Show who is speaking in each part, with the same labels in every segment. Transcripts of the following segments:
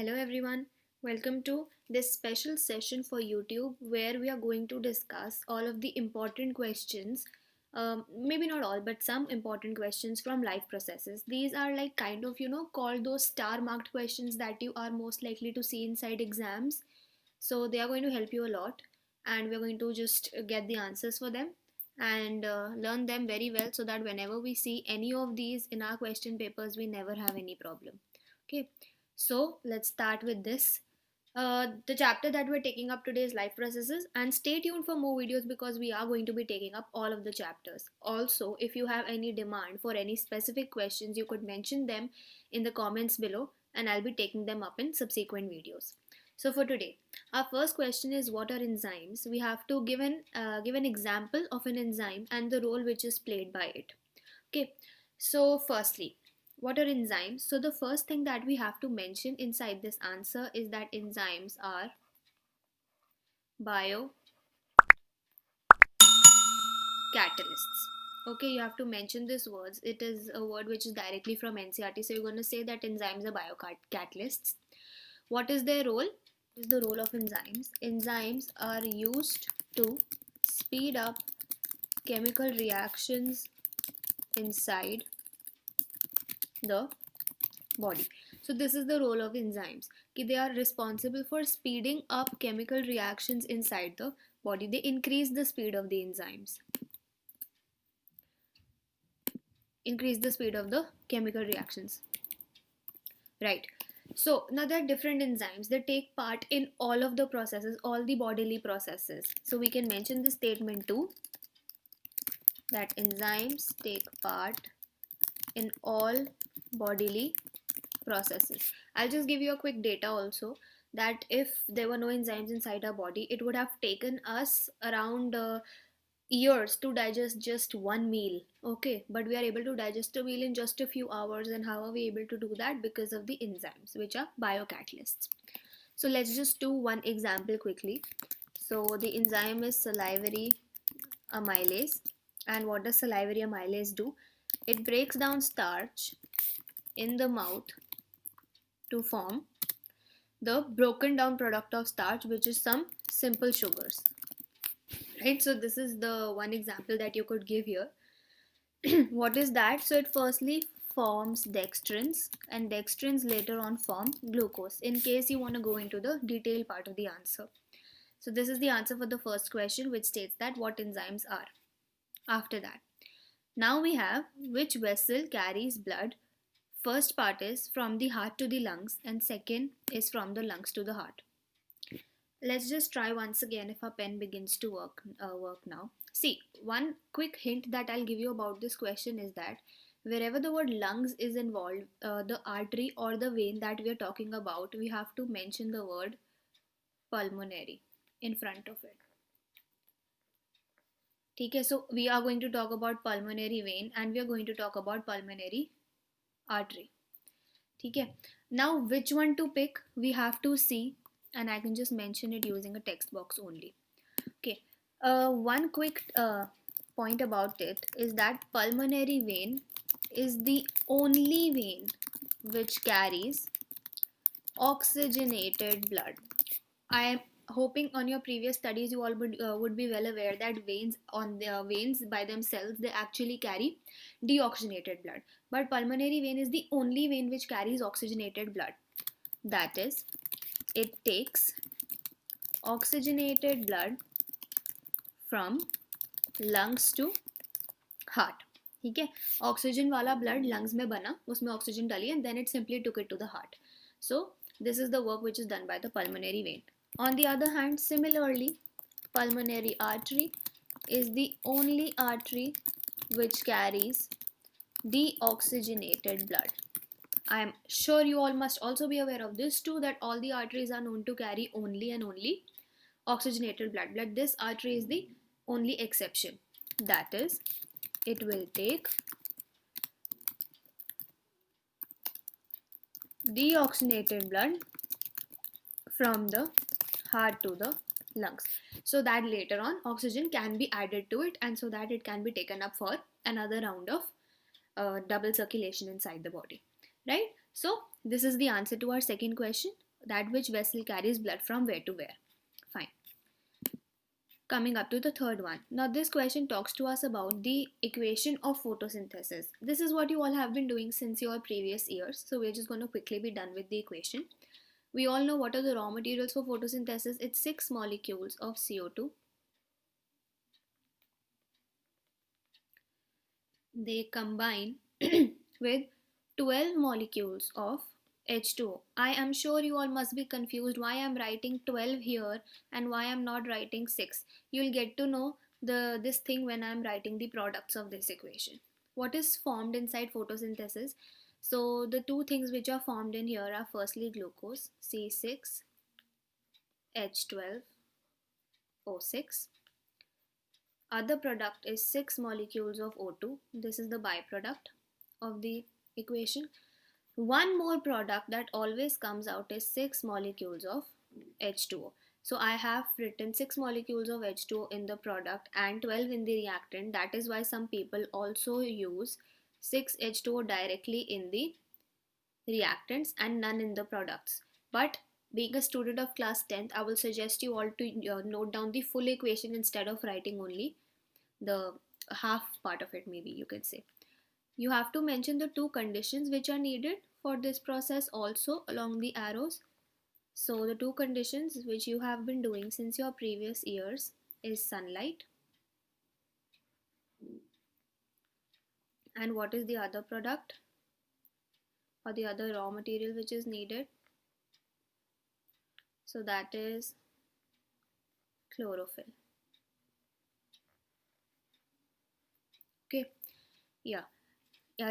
Speaker 1: Hello everyone, welcome to this special session for YouTube where we are going to discuss all of the important questions. Maybe not all, but some important questions from life processes. These are like kind of, called those star marked questions that you are most likely to see inside exams. So they are going to help you a lot, and we're going to just get the answers for them and learn them very well so that whenever we see any of these in our question papers, we never have any problem. Okay, so let's start with this. The chapter that we're taking up today is life processes, and stay tuned for more videos because we are going to be taking up all of the chapters. Also, if you have any demand for any specific questions, you could mention them in the comments below, and I'll be taking them up in subsequent videos. So for today, our first question is what are enzymes? We have to give an example of an enzyme and the role which is played by it. Okay, so firstly, what are enzymes? So the first thing that we have to mention inside this answer is that enzymes are biocatalysts. Okay, you have to mention these words. It is a word which is directly from NCERT. So you're going to say that enzymes are biocatalysts. What is their role? What is the role of enzymes? Enzymes are used to speed up chemical reactions inside the body. So this is the role of enzymes. They are responsible for speeding up chemical reactions inside the body. They increase the speed of the enzymes. Increase the speed of the chemical reactions. Right. So now there are different enzymes that take part in all of the processes, all the bodily processes. So we can mention this statement too, that enzymes take part in all bodily processes. I'll just give you a quick data also, that if there were no enzymes inside our body, it would have taken us around years to digest just one meal. Okay, but we are able to digest a meal in just a few hours. And how are we able to do that? Because of the enzymes, which are biocatalysts. So let's just do one example quickly. So the enzyme is salivary amylase. And what does salivary amylase do? It breaks down starch in the mouth to form the broken down product of starch, which is some simple sugars. Right, so this is the one example that you could give here. What is that? So it firstly forms dextrins, and dextrins later on form glucose, in case you want to go into the detailed part of the answer. So this is the answer for the first question, which states that what enzymes are. After that, now we have which vessel carries blood. First part is from the heart to the lungs, and second is from the lungs to the heart. Let's just try once again if our pen begins to work now. See, one quick hint that I'll give you about this question is that wherever the word lungs is involved, the artery or the vein that we are talking about, we have to mention the word pulmonary in front of it. Okay, so we are going to talk about pulmonary vein and we are going to talk about pulmonary artery. Okay, now which one to pick we have to see, and I can just mention it using a text box only. Okay, one quick point about it is that pulmonary vein is the only vein which carries oxygenated blood. I am hoping on your previous studies you all would be well aware that veins by themselves, they actually carry deoxygenated blood, but pulmonary vein is the only vein which carries oxygenated blood. That is, it takes oxygenated blood from lungs to heart. ठीक है, oxygen वाला blood lungs में बना, उसमें oxygen डाली and then it simply took it to the heart. So this is the work which is done by the pulmonary vein. On the other hand, similarly, pulmonary artery is the only artery which carries deoxygenated blood. I am sure you all must also be aware of this too, that all the arteries are known to carry only and only oxygenated blood. But this artery is the only exception. That is, it will take deoxygenated blood from the heart to the lungs, so that later on oxygen can be added to it, and so that it can be taken up for another round of double circulation inside the body. Right, so this is the answer to our second question. that which vessel carries blood from where to where. Fine. Coming up to the third one. Now this question talks to us about the equation of photosynthesis. This is what you all have been doing since your previous years. So we're just going to quickly be done with the equation. We all know what are the raw materials for photosynthesis. It's 6 molecules of CO2. They combine with 12 molecules of H2O. I am sure you all must be confused why I'm writing 12 here and why I'm not writing 6. You'll get to know this thing when I'm writing the products of this equation. What is formed inside photosynthesis? So the two things which are formed in here are firstly glucose, C6H12O6. Other product is 6 molecules of O2. This is the byproduct of the equation. One more product that always comes out is 6 molecules of H2O. So I have written 6 molecules of H2O in the product and 12 in the reactant. That is why some people also use 6 H2O directly in the reactants and none in the products. But being a student of class 10th, I will suggest you all to note down the full equation instead of writing only the half part of it, maybe you can say. You have to mention the two conditions which are needed for this process also along the arrows. So the two conditions which you have been doing since your previous years is sunlight. And what is the other product or the other raw material which is needed? So that is chlorophyll. Okay, yeah,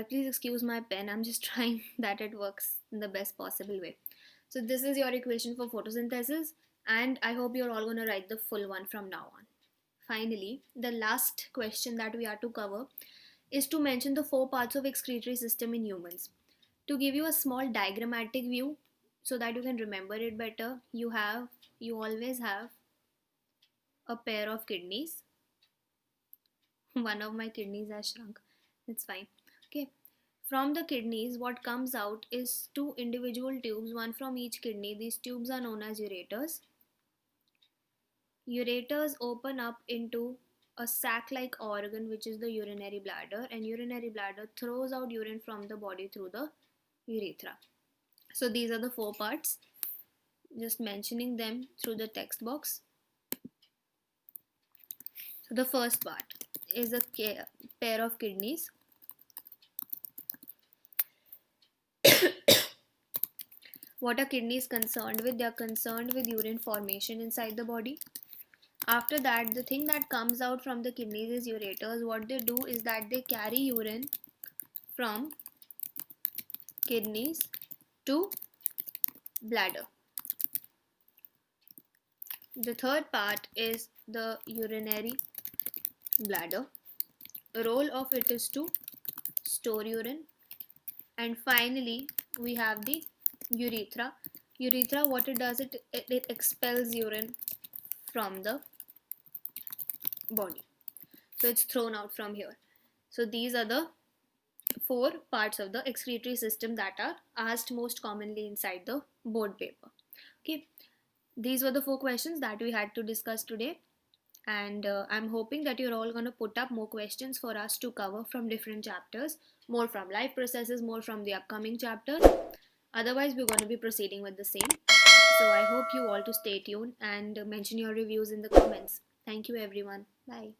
Speaker 1: please excuse my pen. I'm just trying that it works in the best possible way. So this is your equation for photosynthesis, and I hope you're all going to write the full one from now on. Finally, the last question that we are to cover is to mention the 4 parts of excretory system in humans. To give you a small diagrammatic view so that you can remember it better, you always have a pair of kidneys. One of my kidneys has shrunk. It's fine. Okay. From the kidneys, what comes out is 2 individual tubes, one from each kidney. These tubes are known as ureters. Ureters open up into a sac-like organ which is the urinary bladder, and urinary bladder throws out urine from the body through the urethra. So these are the 4 parts. Just mentioning them through the text box. So the first part is a pair of kidneys. What are kidneys concerned with? They are concerned with urine formation inside the body. After that, the thing that comes out from the kidneys is ureters. What they do is that they carry urine from kidneys to bladder. The third part is the urinary bladder. The role of it is to store urine. And finally, we have the urethra. Urethra, what it does, it expels urine from the body. So it's thrown out from here. So these are the 4 parts of the excretory system that are asked most commonly inside the board paper. Okay, these were the 4 questions that we had to discuss today, and I'm hoping that you're all going to put up more questions for us to cover from different chapters, more from life processes, more from the upcoming chapters. Otherwise, we're going to be proceeding with the same. So I hope you all to stay tuned and mention your reviews in the comments. Thank you everyone. Bye.